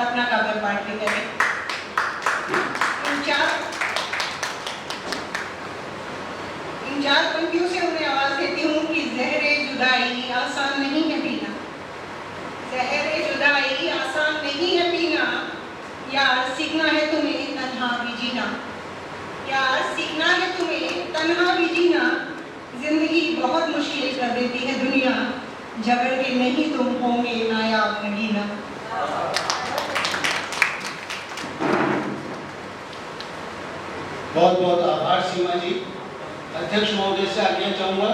अपना काव्य पाठ भी करें। इन चार पंक्तियों से उन्हें आवाज देती हूँ कि ज़हरे जुदाई आसान नहीं है पीना, ज़हरे जुदाई आसान नहीं है पीना, यार सीखना है तुम्हें तन्हा भी जीना, यार सीखना है तुम्हें तन्हा भी जीना, जिंदगी बहुत मुश्किल कर देती है दुनिया, झगड़ के नहीं तुम होंगे नायाब नगीना। बहुत बहुत आभार सीमा जी। अध्यक्ष महोदय से आज्ञा चाहूंगा।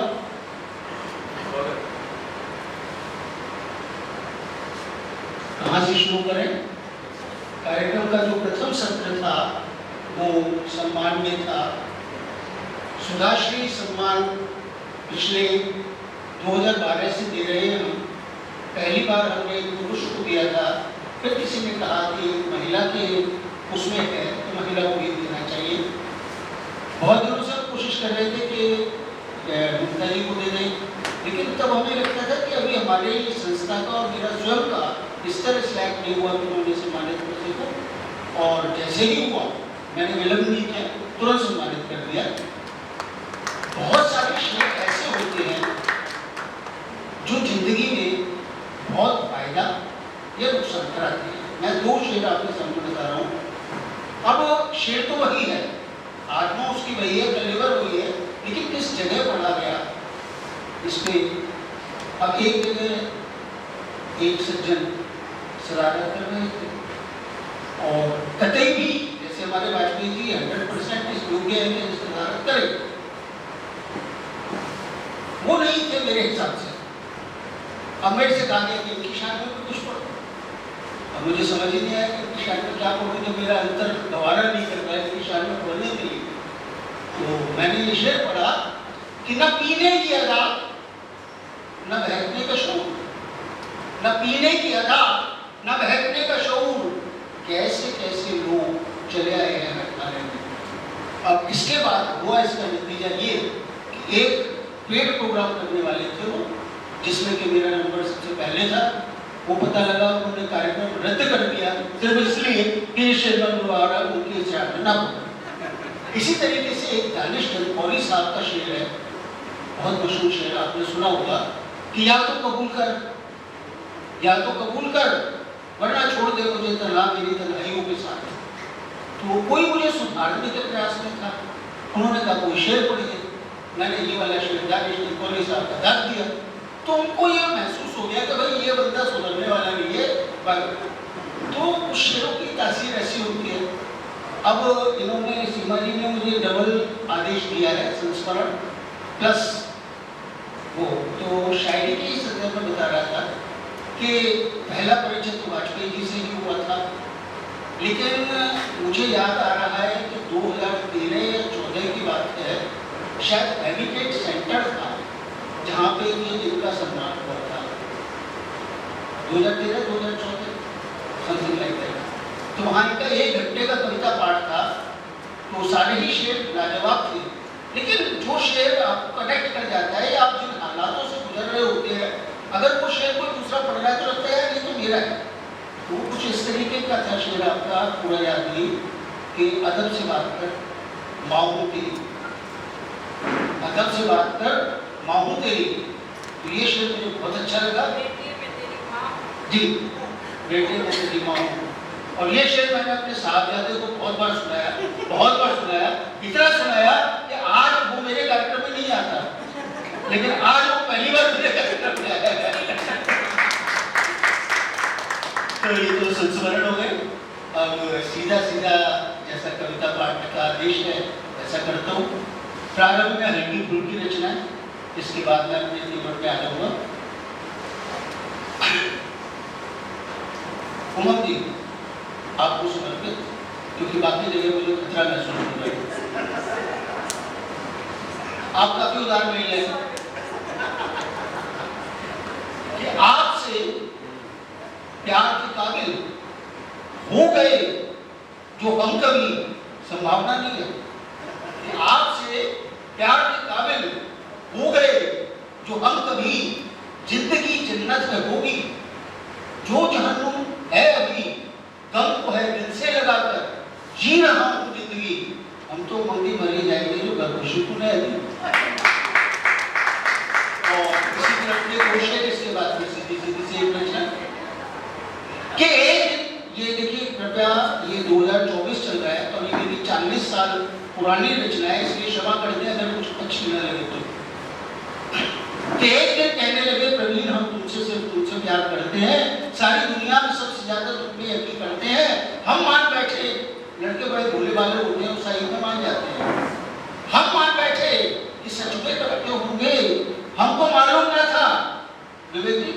कहाँ से शुरू करें? कार्यक्रम का जो प्रथम सत्र था वो सम्मान में था। सुधाश्री सम्मान पिछले 2012 से दे रहे हैं हम। पहली बार हमने एक पुरुष को दिया था, फिर किसी ने कहा कि महिला के उसमें है तो महिला को ही देना चाहिए। बहुत दिनों से हम कोशिश कर रहे थे कि गुप्ता जी को दे दें, लेकिन तब हमें लगता था कि अभी हमारे संस्था का और मेरा स्वयं का इस तरह सिलेक्ट नहीं हुआ कि उन्होंने सम्मानित कर सको। और जैसे ही हुआ मैंने विलंब नहीं किया, तुरंत सम्मानित कर दिया। बहुत सारे शेर ऐसे होते हैं जो जिंदगी में बहुत फायदा या नुकसान कराते हैं। मैं दो शेर आपके सामने बता रहा हूँ। अब शेर तो वही है, आत्मा उसकी वही है, डिलीवर हुई है, लेकिन किस जगह पढ़ा गया इस पे। अब एक जगह एक सज्जन शरारत कर रहे थे और कतई भी, जैसे हमारे वाजपेयी जी 100% इस योग्य है कि शरारत करें, वो नहीं थे मेरे हिसाब से। अब मेरे से कहा गया कि इनकी शान में कुछ पढ़ो। अब मुझे समझ ही नहीं आया कि इनकी शान में क्या पढ़ूं, जब मेरा अंतर गवारा नहीं कर पाया इनकी शान में पढ़ने के लिए। तो मैंने ये शेर पढ़ा कि न पीने की अदा न बहकने का शऊर, न पीने की अदा न बहकने का शऊर, कैसे कैसे लोग चले आए हैं हटकाने में। अब इसके बाद हुआ इसका नतीजा ये कि एक पेड प्रोग्राम करने वाले थे वो, जिसमें कि मेरा नंबर सबसे पहले था। वो पता लगा उन्होंने कार्यक्रम रद्द कर दिया सिर्फ इसलिए कि शेर उनकी इच्छा ना हो। इसी तरीके से एक दानिश जलपौरी साहब का शेर है, बहुत मशहूर शेर, आपने सुना होगा कि या तो कबूल कर, या तो कबूल कर, वरना छोड़ दे मुझे तन्हा मेरी तन्हाइयों के साथ। तो कोई मुझे सुधारने के प्रयास में था, उन्होंने कहा कोई शेर पढ़िए। मैंने ये वाला शेर दानिश जलपौरी साहब का दाग दिया, तो उनको ये महसूस हो गया कि भाई ये बंदा सुधरने वाला नहीं है। तो उस शेरों की तासीर ऐसी होती है। अब इन्होंने, सीमा जी ने मुझे डबल आदेश दिया है, संस्मरण प्लस वो। तो शायरी की संदर्भ में बता रहा था कि पहला परिचय तो वाजपेयी जी से ही हुआ था, लेकिन मुझे याद आ रहा है कि 2013 या 14 की बात है, शायद हैबिटेट सेंटर था जहाँ पे ये इनका सम्मान हुआ था, 2013-2014 समथिंग लाइक दैट। तो वहाँ इनका 1 घंटे का कविता पाठ था। तो सारे ही शेर लाजवाब थे, लेकिन जो शेर आपको कनेक्ट कर जाता है, आप जिन हालातों से गुजर रहे होते हैं, अगर वो शेर कोई दूसरा पढ़ रहा है तो लगता है ये तो मेरा है। तो कुछ इस तरीके का था शेर आपका, पूरा याद नहीं, कि अदब से बात कर माहू तेरी, अदब से बात कर माहू तेरी। तो ये शेर मुझे बहुत अच्छा लगा जी, बेटे में तेरी माहू। और ये शेर मैंने अपने साहबजादे को बहुत बार सुनाया, बहुत बार सुनाया, इतना सुनाया कि आज वो मेरे कार्यक्रम में नहीं आता, लेकिन आज वो पहली बार मेरे कार्यक्रम में आया। तो ये तो संस्मरण हो गए। अब सीधा सीधा जैसा कविता पाठ का आदेश है ऐसा करता हूँ। प्रारंभ में हल्की फुल्की रचना है, इसके बाद मैं अपने तीवर पे आ जाऊंगा। उमंग जी आपको समर्पित, क्योंकि बाकी जगह मुझे खतरा महसूस हो रहा है। आप काफी उदार महिला हैं कि आपसे प्यार के काबिल हो गए जो हम कभी, संभावना नहीं है कि आपसे प्यार के काबिल हो गए जो हम कभी, जिंदगी जन्नत में होगी, जो जहन्नुम है अभी अपने कोशिश इसके बाद में सीधी से एक रचना कि एक ये देखिए कृपया, ये 2024 चल रहा है तो ये मेरी 40 साल पुरानी रचना है, इसलिए क्षमा कर दें अगर कुछ अच्छी न लगे तो। कि एक दिन कहने लगे प्रवीण हम तुमसे सिर्फ तुमसे प्यार करते हैं, सारी दुनिया में सबसे ज्यादा तुम पे यकीन करते हैं। हम मान बैठे, लड़के बड़े भोले भाले होते हैं, सही में मान जाते हैं। हम मान बैठे कि सच में करते होंगे, हमको मालूम न था विवेक जी,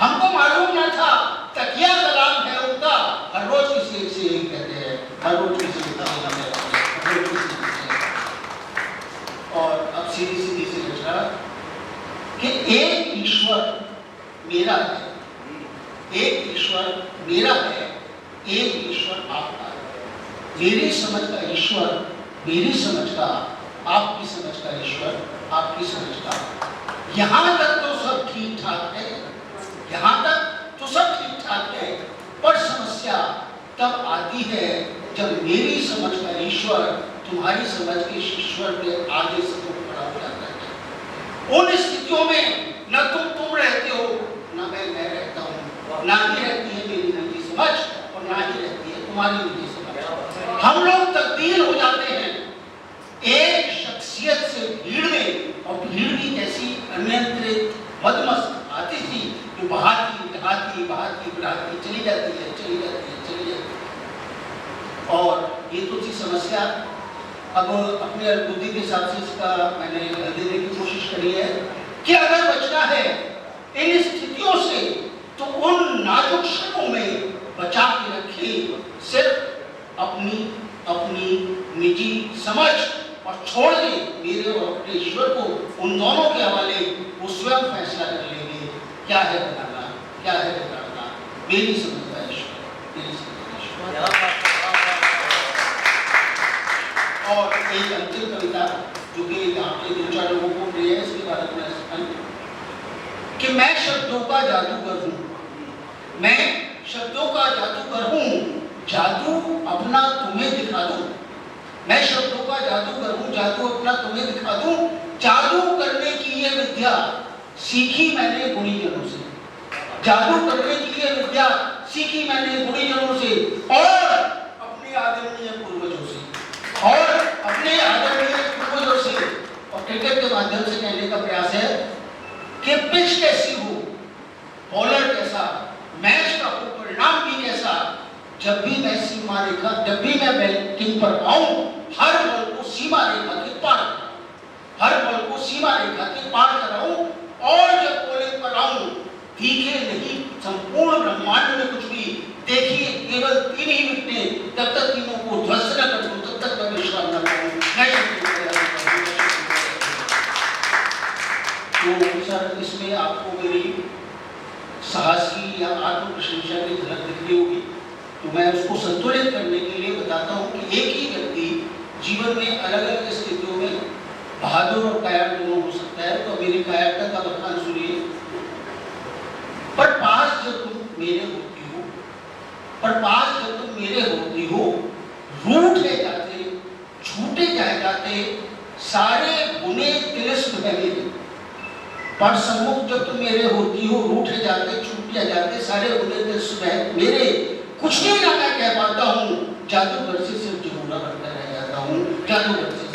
हमको मालूम न था तकिया कलाम है उनका, हर रोज किसी एक से यही कहते हैं, हर रोज किसी के और अब सीधी सीधी से रचना कि एक ईश्वर मेरा है, एक ईश्वर मेरा है, एक ईश्वर आपका है। मेरी समझ का ईश्वर, मेरी समझ का, आपकी समझ का ईश्वर, आपकी समझ का। यहां तक तो सब ठीक ठाक है, यहां तक तो सब ठीक ठाक है, पर समस्या तब आती है जब मेरी समझ का ईश्वर तुम्हारी समझ के ईश्वर के आगे से तो खड़ा हो जाता है। उन स्थितियों में न तुम रहते हो, न मैं रहता हूँ, ना ही रहती है मेरी निजी समझ और ना ही रहती है तुम्हारी निजी समझ। हम लोग तब्दील हो जाते हैं एक शख्सियत से भीड़ में, और भीड़ भी कैसी अनियंत्रित मदमस्त आती थी जो बहाती बढ़ाती चली जाती है, चली जाती है, चली जाती है। और ये तो थी समस्या। अब अपने बुद्धि के हिसाब से इसका मैंने हल देने की कोशिश करी है कि अगर बचना है इन स्थितियों से तो उन नाजुक क्षणों में बचा के रखे सिर्फ अपनी निजी समझ और छोड़ दे मेरे और अपने ईश्वर को, उन दोनों के हवाले वो स्वयं फैसला कर लेंगे क्या है बनाना, क्या है बिगाड़ना। मेरी समझ का ईश्वर, मेरी समझ का ईश्वर। और एक अंतिम कविता जो कि यहाँ पे 2-4 लोगों को प्रिय है, इसके बारे में कि मैं शब्दों का जादूगर हूँ, मैं शब्दों का जादूगर हूँ, जादू अपना तुम्हें दिखा दूँ। मैं शब्दों का जादूगर हूँ, जादू अपना तुम्हें दिखा दूँ। जादू करने की ये विद्या सीखी मैंने गुणीजनों से, जादू करने की ये विद्या सीखी मैंने गुणीजनों से और अपने आदरणीय पूर्वजों से, और अपने आदरणीय पूर्वजों से। और क्रिकेट के माध्यम से कहने का प्रयास है कि पिच कैसी हो, बॉलर कैसा, मैच का हो परिणाम भी कैसा, जब भी मैं सीमा रेखा, जब भी मैं बैटिंग पर आऊं, हर बॉल को सीमा रेखा के पार, हर बॉल को सीमा रेखा के पार कराऊं। और जब बॉलिंग पर आऊं, दिखे नहीं संपूर्ण ब्रह्मांड में कुछ भी, देखिए केवल 3 ही विकेटें, तब तक तीनों को ध्वस्त न कर दूं, तब तक मैं विश्राम न करूं। तो सर इसमें आपको मेरी साहस की या आत्म प्रशंसा की झलक दिख रही होगी, तो मैं उसको संतुलित करने के लिए बताता हूँ कि एक ही व्यक्ति जीवन में अलग अलग स्थितियों में बहादुर और कायर दोनों हो सकता है। तो मेरी कायरता का बखान सुनिए। पर पास जब तुम मेरे होती हो, पर पास जब तुम मेरे होती हो, रूठे जाते, छूटे जाते सारे गुने तिलिस्म है मेरे। पर सम्मुख जब तुम मेरे होती हो, रूठे जाते, छूटे जाते सारे गुने तिलिस्म है मेरे। कुछ नहीं ना मैं कह पाता हूँ, जादूगर से सिर्फ जरूर करता रह जाता हूँ, जादूगर से